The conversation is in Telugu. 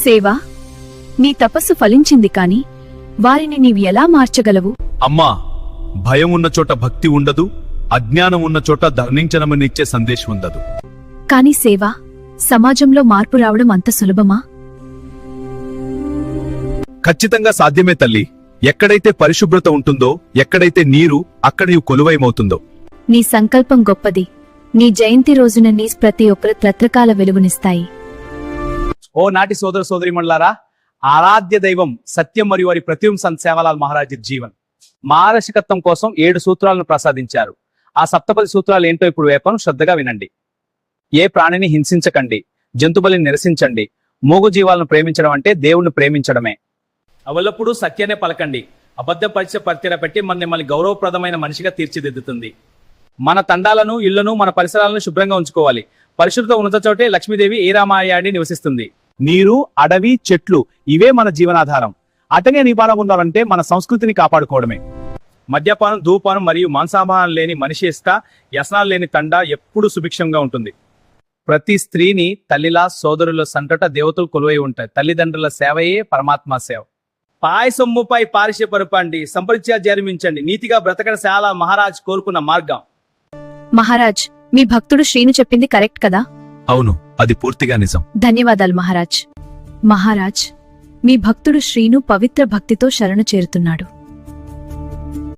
సేవా, నీ తపస్సు ఫలించింది కాని వారిని నీవు ఎలా మార్చగలవు? అమ్మా, భయం ఉన్న చోట భక్తి ఉండదు, అజ్ఞానం ఉన్న చోట ధర్నించనమనిచ్చే సందేశం ఉండదు. కాని సేవా, సమాజంలో మార్పు రావడం అంత సులభమా? ఖచ్చితంగా సాధ్యమే తల్లి. ఎక్కడైతే పరిశుభ్రత ఉంటుందో, ఎక్కడైతే నీరు, అక్కడ నీవు కొలువైమవుతుందో. నీ సంకల్పం గొప్పది. నీ జయంతి రోజున నీ ప్రతి ఒక్కరు రత్రకాల వెలుగునిస్తాయి. ఓ నాటి సోదర సోదరిమణులారా, ఆరాధ్య దైవం సత్యం మరియు వారి ప్రతిబింబ సంత్ సేవాలాల్ మహారాజ్ జీవన్ మార్గదర్శకత్వం కోసం 7 సూత్రాలను ప్రసాదించారు. ఆ సప్తపది సూత్రాలు ఏంటో ఇప్పుడు వేపను శ్రద్ధగా వినండి. ఏ ప్రాణిని హింసించకండి, జంతుబలిని నిరసించండి. మూగు జీవాలను ప్రేమించడం అంటే దేవుణ్ణి ప్రేమించడమే. అవల్లప్పుడు సత్యాన్ని పలకండి. అబద్ధం పరిచయ పెట్టి మిమ్మల్ని గౌరవప్రదమైన మనిషిగా తీర్చిదిద్దుతుంది. మన తండాలను, ఇళ్లను, మన పరిసరాలను శుభ్రంగా ఉంచుకోవాలి. పరిశుభ్రత ఉన్నత చోటే లక్ష్మీదేవి ఏరామాయాడి నివసిస్తుంది. నీరు, అడవి, చెట్లు ఇవే మన జీవనాధారం. అటనే నిపానం ఉండాలంటే మన సంస్కృతిని కాపాడుకోవడమే. మద్యపానం, ధూపానం మరియు మాంసాహారం లేని మనిషి వ్యసనాలు లేని తండా ఎప్పుడూ సుభిక్షంగా ఉంటుంది. ప్రతి స్త్రీని తల్లిలా, సోదరుల సంతట దేవతలు కొలువై ఉంటాయి. తల్లిదండ్రుల సేవయే పరమాత్మ సేవ. పాయసొమ్ముపై పారిశ పరుపండి, సంపరిచయ జన్మించండి. నీతిగా బ్రతకడ శాల మహారాజ్ కోరుకున్న మార్గం. మహారాజ్, మీ భక్తుడు శ్రీను చెప్పింది కరెక్ట్ కదా? అవును, అది పూర్తిగా నిజం. ధన్యవాదాలు మహారాజ్. మహారాజ్, మీ భక్తుడు శ్రీను పవిత్ర భక్తితో శరణు చేరుతున్నాడు.